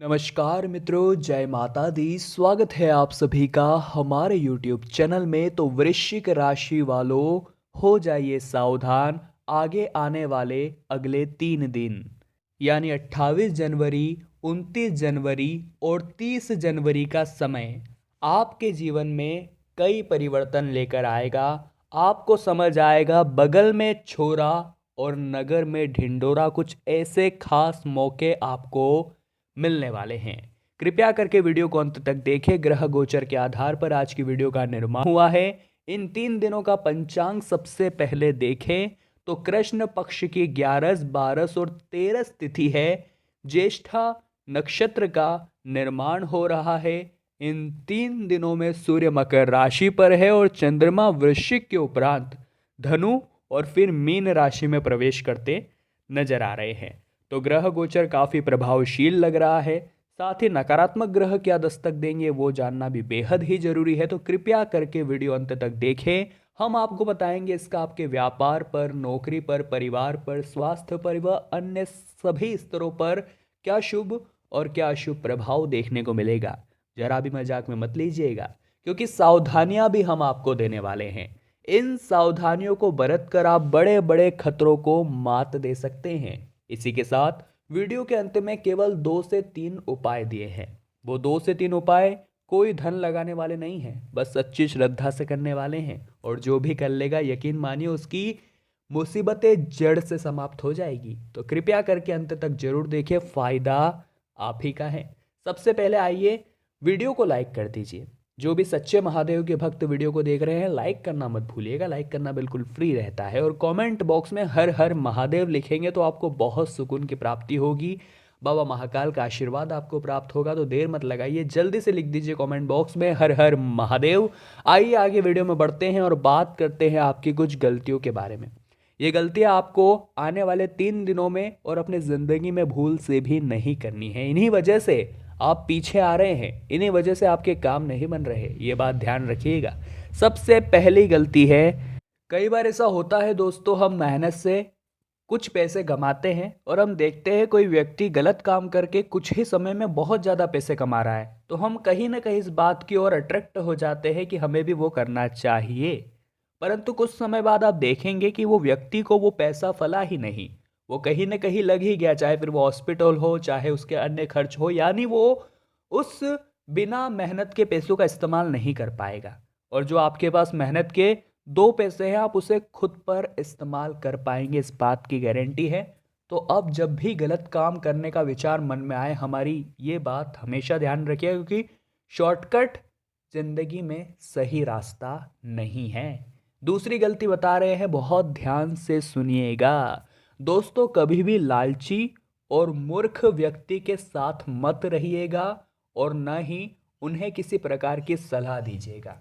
नमस्कार मित्रों, जय माता दी। स्वागत है आप सभी का हमारे YouTube चैनल में। तो वृश्चिक राशि वालों, हो जाइए सावधान। आगे आने वाले अगले 3 दिन यानी 28 जनवरी, 29 जनवरी और 30 जनवरी का समय आपके जीवन में कई परिवर्तन लेकर आएगा। आपको समझ आएगा बगल में छोरा और नगर में ढिंडोरा, कुछ ऐसे खास मौके आपको मिलने वाले हैं। कृपया करके वीडियो को अंत तक देखें। ग्रह गोचर के आधार पर आज की वीडियो का निर्माण हुआ है। इन 3 दिनों का पंचांग सबसे पहले देखें तो कृष्ण पक्ष की 11, 12 और 13 तिथि है। ज्येष्ठा नक्षत्र का निर्माण हो रहा है। इन 3 दिनों में सूर्य मकर राशि पर है और चंद्रमा वृश्चिक के उपरांत धनु और फिर मीन राशि में प्रवेश करते नजर आ रहे हैं। तो ग्रह गोचर काफी प्रभावशील लग रहा है। साथ ही नकारात्मक ग्रह क्या दस्तक देंगे वो जानना भी बेहद ही जरूरी है। तो कृपया करके वीडियो अंत तक देखें। हम आपको बताएंगे इसका आपके व्यापार पर, नौकरी पर, परिवार पर, स्वास्थ्य पर व अन्य सभी स्तरों पर क्या शुभ और क्या अशुभ प्रभाव देखने को मिलेगा। जरा भी मजाक में मत लीजिएगा, क्योंकि सावधानियां भी हम आपको देने वाले हैं। इन सावधानियों को बरत कर आप बड़े बड़े खतरों को मात दे सकते हैं। इसी के साथ वीडियो के अंत में केवल 2 से 3 उपाय दिए हैं। वो 2 से 3 उपाय कोई धन लगाने वाले नहीं हैं, बस सच्ची श्रद्धा से करने वाले हैं। और जो भी कर लेगा, यकीन मानिए उसकी मुसीबतें जड़ से समाप्त हो जाएगी। तो कृपया करके अंत तक जरूर देखिए, फायदा आप ही का है। सबसे पहले आइए, वीडियो को लाइक कर दीजिए। जो भी सच्चे महादेव के भक्त वीडियो को देख रहे हैं, लाइक करना मत भूलिएगा। लाइक करना बिल्कुल फ्री रहता है। और कमेंट बॉक्स में हर हर महादेव लिखेंगे तो आपको बहुत सुकून की प्राप्ति होगी। बाबा महाकाल का आशीर्वाद आपको प्राप्त होगा। तो देर मत लगाइए, जल्दी से लिख दीजिए कमेंट बॉक्स में हर हर महादेव। आइए आगे वीडियो में बढ़ते हैं और बात करते हैं आपकी कुछ गलतियों के बारे में। ये गलतियां आपको आने वाले 3 दिनों में और अपने ज़िंदगी में भूल से भी नहीं करनी है। इन्हीं वजह से आप पीछे आ रहे हैं, इन्हीं वजह से आपके काम नहीं बन रहे, ये बात ध्यान रखिएगा। सबसे पहली गलती है, कई बार ऐसा होता है दोस्तों, हम मेहनत से कुछ पैसे कमाते हैं और हम देखते हैं कोई व्यक्ति गलत काम करके कुछ ही समय में बहुत ज़्यादा पैसे कमा रहा है, तो हम कहीं ना कहीं इस बात की ओर अट्रैक्ट हो जाते हैं कि हमें भी वो करना चाहिए। परंतु कुछ समय बाद आप देखेंगे कि वो व्यक्ति को वो पैसा फला ही नहीं, वो कहीं ना कहीं लग ही गया, चाहे फिर वो हॉस्पिटल हो, चाहे उसके अन्य खर्च हो, यानी वो उस बिना मेहनत के पैसों का इस्तेमाल नहीं कर पाएगा। और जो आपके पास मेहनत के 2 पैसे हैं, आप उसे खुद पर इस्तेमाल कर पाएंगे, इस बात की गारंटी है। तो अब जब भी गलत काम करने का विचार मन में आए, हमारी ये बात हमेशा ध्यान रखिए, क्योंकि शॉर्टकट जिंदगी में सही रास्ता नहीं है। दूसरी गलती बता रहे हैं, बहुत ध्यान से सुनिएगा दोस्तों। कभी भी लालची और मूर्ख व्यक्ति के साथ मत रहिएगा और न ही उन्हें किसी प्रकार की सलाह दीजिएगा,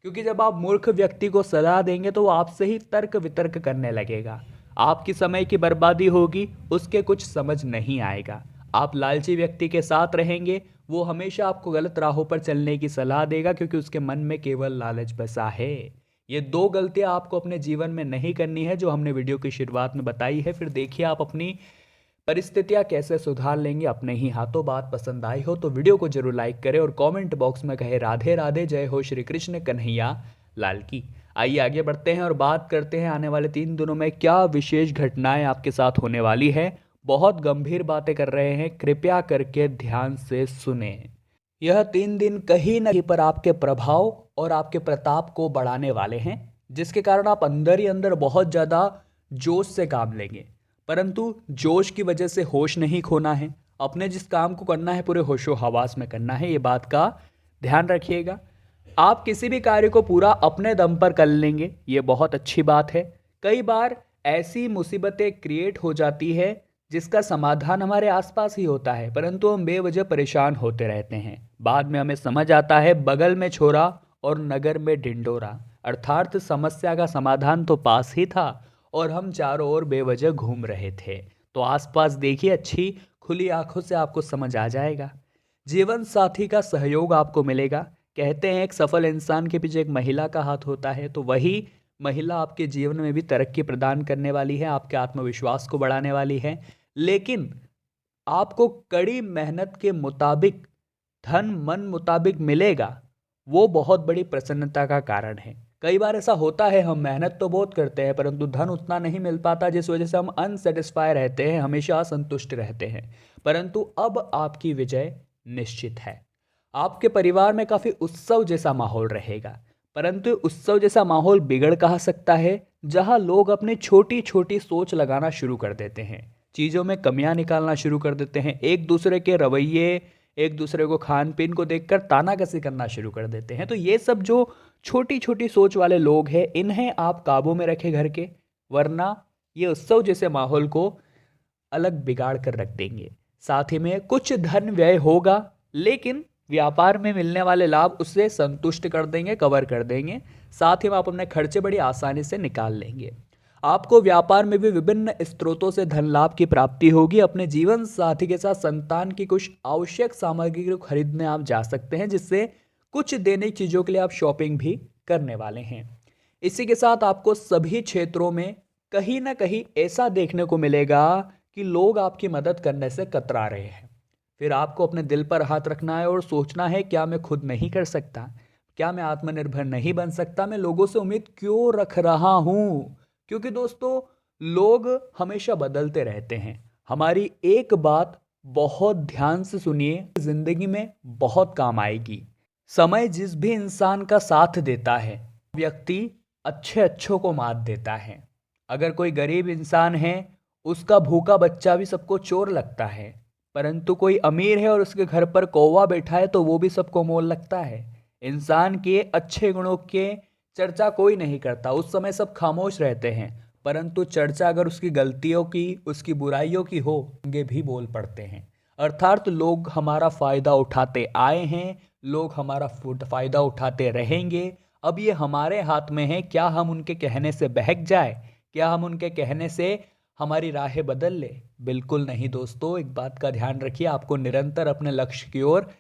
क्योंकि जब आप मूर्ख व्यक्ति को सलाह देंगे तो वो आपसे ही तर्क वितर्क करने लगेगा। आपकी समय की बर्बादी होगी, उसके कुछ समझ नहीं आएगा। आप लालची व्यक्ति के साथ रहेंगे, वो हमेशा आपको गलत राहों पर चलने की सलाह देगा, क्योंकि उसके मन में केवल लालच बसा है। ये 2 गलतियां आपको अपने जीवन में नहीं करनी है, जो हमने वीडियो की शुरुआत में बताई है। फिर देखिए आप अपनी परिस्थितियां कैसे सुधार लेंगे अपने ही हाथों। बात पसंद आई हो तो वीडियो को जरूर लाइक करें और कमेंट बॉक्स में कहे राधे राधे, जय हो श्री कृष्ण कन्हैया लाल की। आइए आगे बढ़ते हैं और बात करते हैं आने वाले 3 दिनों में क्या विशेष घटनाएं आपके साथ होने वाली है। बहुत गंभीर बातें कर रहे हैं, कृपया करके ध्यान से सुने। यह 3 दिन कहीं न कहीं पर आपके प्रभाव और आपके प्रताप को बढ़ाने वाले हैं, जिसके कारण आप अंदर ही अंदर बहुत ज़्यादा जोश से काम लेंगे। परंतु जोश की वजह से होश नहीं खोना है। अपने जिस काम को करना है पूरे होशो हवास में करना है, ये बात का ध्यान रखिएगा। आप किसी भी कार्य को पूरा अपने दम पर कर लेंगे, ये बहुत अच्छी बात है। कई बार ऐसी मुसीबतें क्रिएट हो जाती है जिसका समाधान हमारे आसपास ही होता है, परंतु हम बेवजह परेशान होते रहते हैं। बाद में हमें समझ आता है बगल में छोरा और नगर में ढिंडोरा, अर्थात समस्या का समाधान तो पास ही था और हम चारों ओर बेवजह घूम रहे थे। तो आसपास देखिए, अच्छी खुली आंखों से आपको समझ आ जाएगा। जीवन साथी का सहयोग आपको मिलेगा। कहते हैं एक सफल इंसान के पीछे एक महिला का हाथ होता है, तो वही महिला आपके जीवन में भी तरक्की प्रदान करने वाली है, आपके आत्मविश्वास को बढ़ाने वाली है। लेकिन आपको कड़ी मेहनत के मुताबिक धन मन मुताबिक मिलेगा, वो बहुत बड़ी प्रसन्नता का कारण है। कई बार ऐसा होता है, हम मेहनत तो बहुत करते हैं परंतु धन उतना नहीं मिल पाता, जिस वजह से हम अनसेटिस्फाई रहते हैं, हमेशा असंतुष्ट रहते हैं। परंतु अब आपकी विजय निश्चित है। आपके परिवार में काफ़ी उत्सव जैसा माहौल रहेगा, परंतु उत्सव जैसा माहौल बिगड़ कहाँ सकता है, जहाँ लोग अपनी छोटी छोटी सोच लगाना शुरू कर देते हैं, चीज़ों में कमियां निकालना शुरू कर देते हैं, एक दूसरे के रवैये, एक दूसरे को खान पीन को देखकर तानाकसी करना शुरू कर देते हैं। तो ये सब जो छोटी छोटी सोच वाले लोग हैं, इन्हें आप काबू में रखें घर के, वरना ये उत्सव जैसे माहौल को अलग बिगाड़ कर रख देंगे। साथ ही में कुछ धन व्यय होगा, लेकिन व्यापार में मिलने वाले लाभ उससे संतुष्ट कर देंगे, कवर कर देंगे। साथ ही में आप अपने खर्चे बड़ी आसानी से निकाल लेंगे। आपको व्यापार में भी विभिन्न स्रोतों से धन लाभ की प्राप्ति होगी। अपने जीवन साथी के साथ संतान की कुछ आवश्यक सामग्री को खरीदने आप जा सकते हैं, जिससे कुछ दैनिक चीज़ों के लिए आप शॉपिंग भी करने वाले हैं। इसी के साथ आपको सभी क्षेत्रों में कहीं ना कहीं ऐसा देखने को मिलेगा कि लोग आपकी मदद करने से कतरा रहे हैं। फिर आपको अपने दिल पर हाथ रखना है और सोचना है, क्या मैं खुद नहीं कर सकता, क्या मैं आत्मनिर्भर नहीं बन सकता, मैं लोगों से उम्मीद क्यों रख रहा हूँ। क्योंकि दोस्तों, लोग हमेशा बदलते रहते हैं। हमारी एक बात बहुत ध्यान से सुनिए, जिंदगी में बहुत काम आएगी। समय जिस भी इंसान का साथ देता है, व्यक्ति अच्छे अच्छों को मात देता है। अगर कोई गरीब इंसान है, उसका भूखा बच्चा भी सबको चोर लगता है, परंतु कोई अमीर है और उसके घर पर कौवा बैठा है तो वो भी सबको मोल लगता है। इंसान के अच्छे गुणों के चर्चा कोई नहीं करता, उस समय सब खामोश रहते हैं, परंतु चर्चा अगर उसकी गलतियों की, उसकी बुराइयों की हो, उनके भी बोल पड़ते हैं। अर्थात लोग हमारा फ़ायदा उठाते आए हैं, लोग हमारा फ़ायदा उठाते रहेंगे। अब ये हमारे हाथ में है, क्या हम उनके कहने से बहक जाए, क्या हम उनके कहने से हमारी राहें बदल ले? बिल्कुल नहीं दोस्तों, एक बात का ध्यान रखिए, आपको निरंतर अपने लक्ष्य की ओर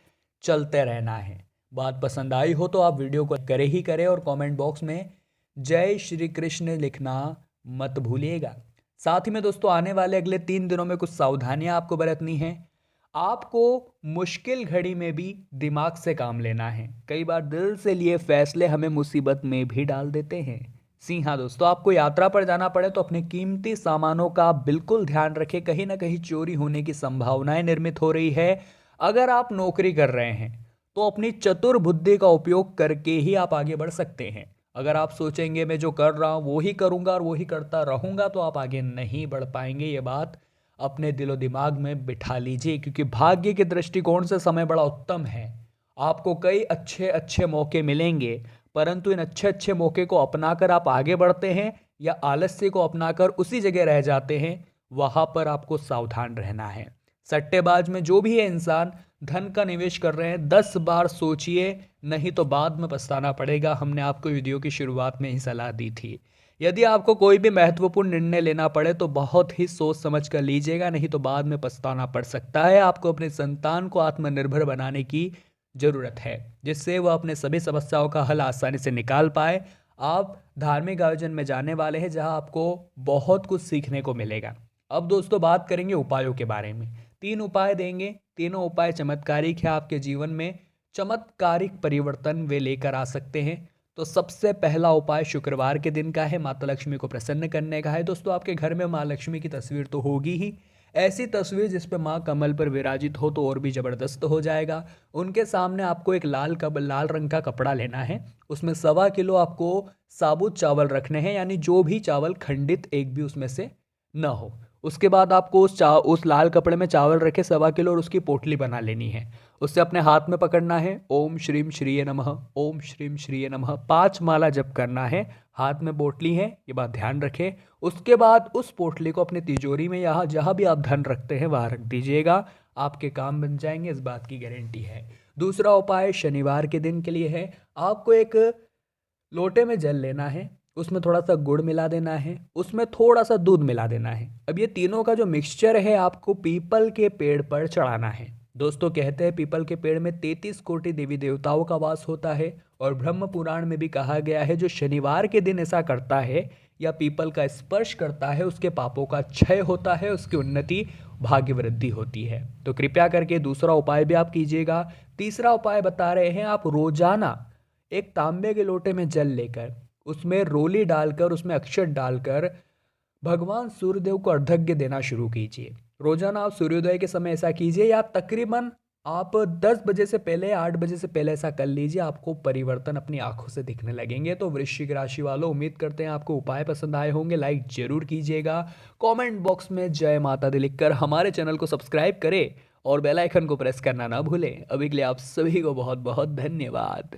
चलते रहना है। बात पसंद आई हो तो आप वीडियो को करे ही करें और कमेंट बॉक्स में जय श्री कृष्ण लिखना मत भूलिएगा। साथ ही में दोस्तों, आने वाले अगले 3 दिनों में कुछ सावधानियां आपको बरतनी है। आपको मुश्किल घड़ी में भी दिमाग से काम लेना है। कई बार दिल से लिए फैसले हमें मुसीबत में भी डाल देते हैं। जी हाँ दोस्तों, आपको यात्रा पर जाना पड़े तो अपने कीमती सामानों का बिल्कुल ध्यान रखें, कहीं ना कहीं चोरी होने की संभावनाएं निर्मित हो रही है। अगर आप नौकरी कर रहे हैं तो अपनी चतुर बुद्धि का उपयोग करके ही आप आगे बढ़ सकते हैं। अगर आप सोचेंगे मैं जो कर रहा हूँ वो ही करूँगा और वो ही करता रहूँगा, तो आप आगे नहीं बढ़ पाएंगे। ये बात अपने दिलो दिमाग में बिठा लीजिए, क्योंकि भाग्य के दृष्टिकोण से समय बड़ा उत्तम है। आपको कई अच्छे अच्छे मौके मिलेंगे, परंतु इन अच्छे अच्छे मौके को अपनाकर आप आगे बढ़ते हैं या आलस्य को अपनाकर उसी जगह रह जाते हैं, वहाँ पर आपको सावधान रहना है। सट्टेबाज में जो भी है इंसान, धन का निवेश कर रहे हैं, 10 बार सोचिए, नहीं तो बाद में पछताना पड़ेगा। हमने आपको वीडियो की शुरुआत में ही सलाह दी थी। यदि आपको कोई भी महत्वपूर्ण निर्णय लेना पड़े तो बहुत ही सोच समझ कर लीजिएगा, नहीं तो बाद में पछताना पड़ सकता है। आपको अपने संतान को आत्मनिर्भर बनाने की ज़रूरत है, जिससे वह अपने सभी समस्याओं का हल आसानी से निकाल पाए। आप धार्मिक आयोजन में जाने वाले हैं, जहां आपको बहुत कुछ सीखने को मिलेगा। अब दोस्तों, बात करेंगे उपायों के बारे में। 3 उपाय देंगे, तीनों उपाय चमत्कारिक है, आपके जीवन में चमत्कारिक परिवर्तन वे लेकर आ सकते हैं। तो सबसे पहला उपाय शुक्रवार के दिन का है, माता लक्ष्मी को प्रसन्न करने का है। दोस्तों, आपके घर में माँ लक्ष्मी की तस्वीर तो होगी ही, ऐसी तस्वीर जिस पे माँ कमल पर विराजित हो तो और भी ज़बरदस्त हो जाएगा। उनके सामने आपको एक लाल रंग का कपड़ा लेना है, उसमें 1.25 किलो आपको साबुत चावल रखने हैं, यानी जो भी चावल खंडित एक भी उसमें से न हो। उसके बाद आपको उस लाल कपड़े में चावल रखे 1.25 किलो और उसकी पोटली बना लेनी है। उससे अपने हाथ में पकड़ना है, ओम श्रीम श्रीये नमः, ओम श्रीम श्रीये नमः 5 माला जप करना है। हाथ में पोटली है, ये बात ध्यान रखें। उसके बाद उस पोटली को अपनी तिजोरी में, यहाँ जहाँ भी आप धन रखते हैं वहाँ रख दीजिएगा, आपके काम बन जाएंगे, इस बात की गारंटी है। दूसरा उपाय शनिवार के दिन के लिए है। आपको एक लोटे में जल लेना है, उसमें थोड़ा सा गुड़ मिला देना है, उसमें थोड़ा सा दूध मिला देना है। अब ये तीनों का जो मिक्सचर है आपको पीपल के पेड़ पर चढ़ाना है। दोस्तों, कहते हैं पीपल के पेड़ में 33 कोटि देवी देवताओं का वास होता है, और ब्रह्म पुराण में भी कहा गया है जो शनिवार के दिन ऐसा करता है या पीपल का स्पर्श करता है, उसके पापों का क्षय होता है, उसकी उन्नति भाग्य वृद्धि होती है। तो कृपया करके दूसरा उपाय भी आप कीजिएगा। तीसरा उपाय बता रहे हैं, आप रोजाना एक तांबे के लोटे में जल लेकर उसमें रोली डालकर उसमें अक्षत डालकर भगवान सूर्यदेव को अर्घ्य देना शुरू कीजिए। रोजाना आप सूर्योदय के समय ऐसा कीजिए, या तकरीबन आप 10 बजे से पहले 8 बजे से पहले ऐसा कर लीजिए, आपको परिवर्तन अपनी आंखों से दिखने लगेंगे। तो वृश्चिक राशि वालों, उम्मीद करते हैं आपको उपाय पसंद आए होंगे। लाइक जरूर कीजिएगा, कमेंट बॉक्स में जय माता दी लिखकर हमारे चैनल को सब्सक्राइब करें और बेल आइकन को प्रेस करना ना भूलें। अभी के लिए आप सभी को बहुत बहुत धन्यवाद।